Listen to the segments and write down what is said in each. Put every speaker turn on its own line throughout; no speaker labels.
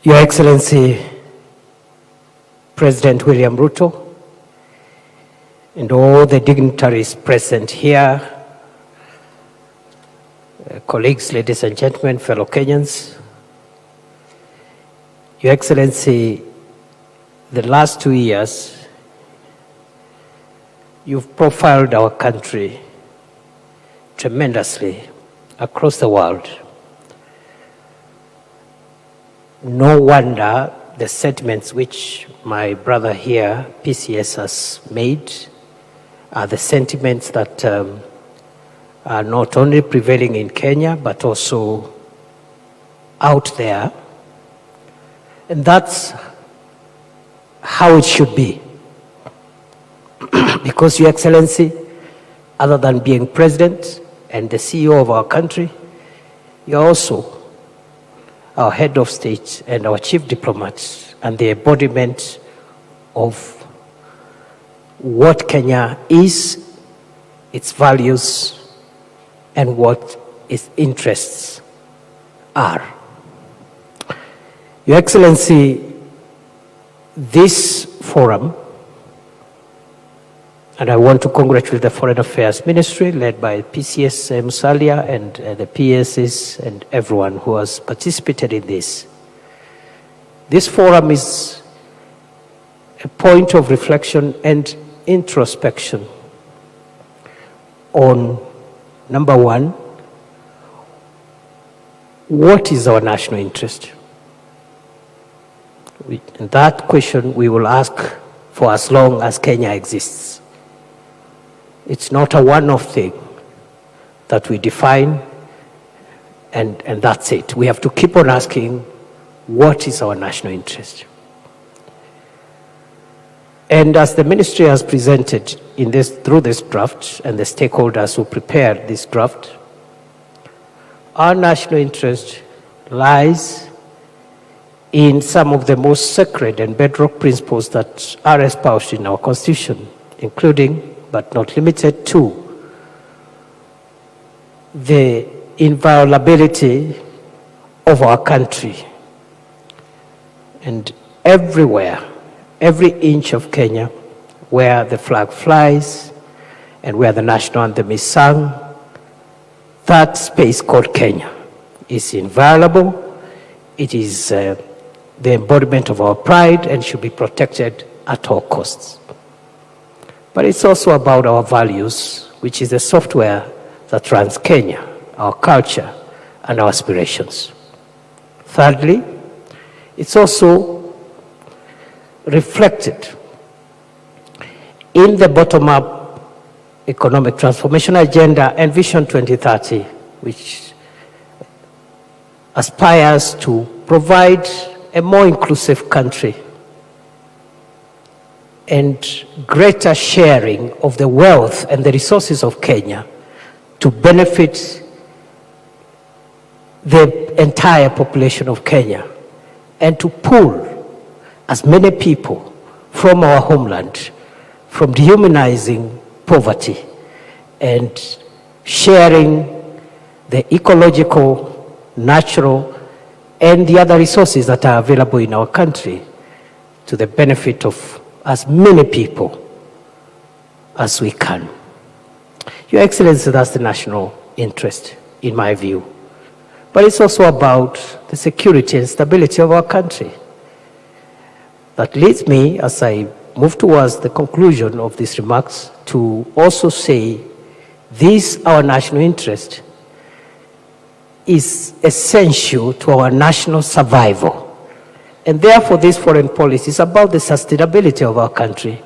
Your Excellency, President William Ruto, and all the dignitaries present here, colleagues, ladies and gentlemen, fellow Kenyans, Your Excellency, the last 2 years, you've profiled our country tremendously across the world. No wonder the sentiments which my brother here, PCS, has made are the sentiments that are not only prevailing in Kenya, but also out there. And that's how it should be. Because, Your Excellency, other than being president and the CEO of our country, you're also our head of state and our chief diplomat and the embodiment of what Kenya is, its values, and what its interests are. Your Excellency, this forum, and I want to congratulate the Foreign Affairs Ministry led by PCS Musalia and the PSs and everyone who has participated in this. This forum is a point of reflection and introspection on, number one, what is our national interest? And that question we will ask for as long as Kenya exists. It's not a one-off thing that we define and that's it. We have to keep on asking, what is our national interest? And as the ministry has presented in this, through this draft, and the stakeholders who prepared this draft, our national interest lies in some of the most sacred and bedrock principles that are espoused in our Constitution, including, but not limited to, the inviolability of our country. And everywhere, every inch of Kenya, where the flag flies and where the national anthem is sung, that space called Kenya is inviolable. It is the embodiment of our pride and should be protected at all costs. But it's also about our values, which is the software that runs Kenya, our culture and our aspirations. Thirdly, it's also reflected in the bottom-up economic transformation agenda and Vision 2030, which aspires to provide a more inclusive country and greater sharing of the wealth and the resources of Kenya to benefit the entire population of Kenya and to pull as many people from our homeland, from dehumanizing poverty and sharing the ecological, natural, and the other resources that are available in our country to the benefit of as many people as we can. Your Excellency, that's the national interest, in my view. But it's also about the security and stability of our country. That leads me, as I move towards the conclusion of these remarks, to also say this, our national interest, is essential to our national survival. And therefore, this foreign policy is about the sustainability of our country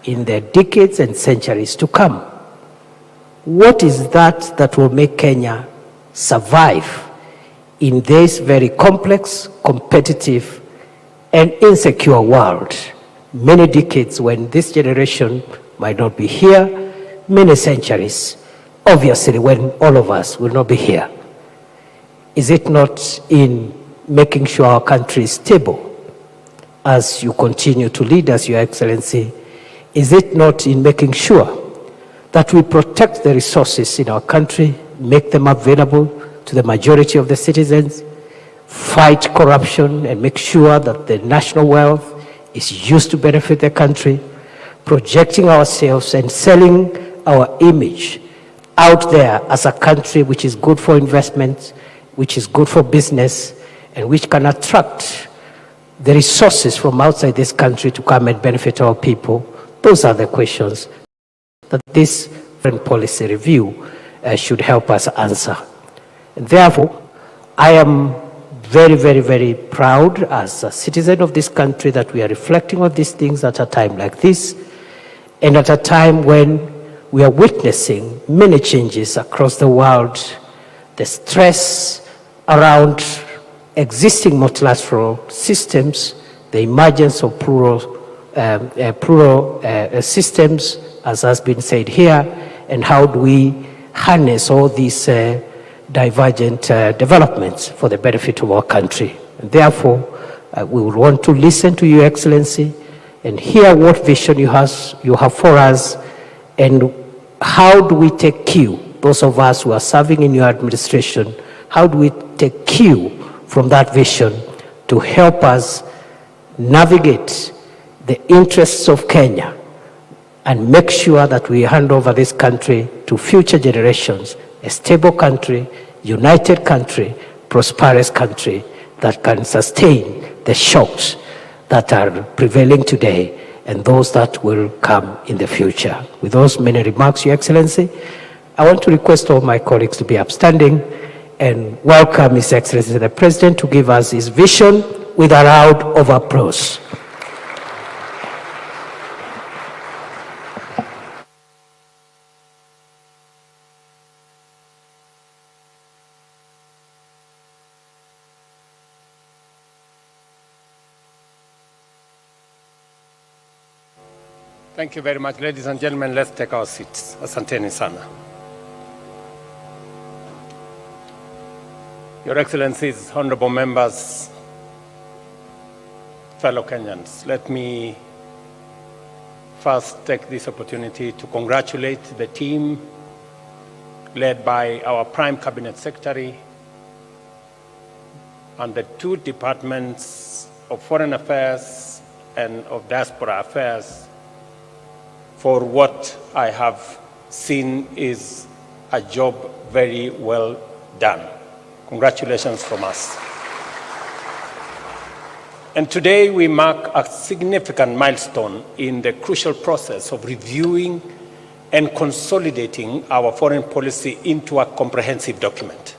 in the decades and centuries to come. What is that that will make Kenya survive in this very complex, competitive, and insecure world? Many decades when this generation might not be here, many centuries, obviously, when all of us will not be here. Is it not in making sure our country is stable as you continue to lead us, Your Excellency? Is it not in making sure that we protect the resources in our country, make them available to the majority of the citizens fight corruption and make sure that the national wealth is used to benefit the country, projecting ourselves and selling our image out there as a country which is good for investment, which is good for business, and which can attract the resources from outside this country to come and benefit our people. Those are the questions that this foreign policy review should help us answer. And therefore, I am very, very, very proud as a citizen of this country that we are reflecting on these things at a time like this, and at a time when we are witnessing many changes across the world, the stress around existing multilateral systems, the emergence of plural systems, as has been said here, and how do we harness all these divergent developments for the benefit of our country. And therefore, we would want to listen to Your Excellency and hear what vision you have for us, and how do we take cue, those of us who are serving in your administration, how do we take cue from that vision to help us navigate the interests of Kenya and make sure that we hand over this country to future generations, a stable country, united country, prosperous country that can sustain the shocks that are prevailing today and those that will come in the future. With those many remarks, Your Excellency, I want to request all my colleagues to be upstanding and welcome His Excellency the President to give us his vision with a round of applause.
Thank you very much. Ladies and gentlemen, let's take our seats. Asanteni sana. Your Excellencies, honorable members, fellow Kenyans, let me first take this opportunity to congratulate the team led by our Prime Cabinet Secretary and the two departments of Foreign Affairs and of Diaspora Affairs for what I have seen is a job very well done. Congratulations from us. And today we mark a significant milestone in the crucial process of reviewing and consolidating our foreign policy into a comprehensive document.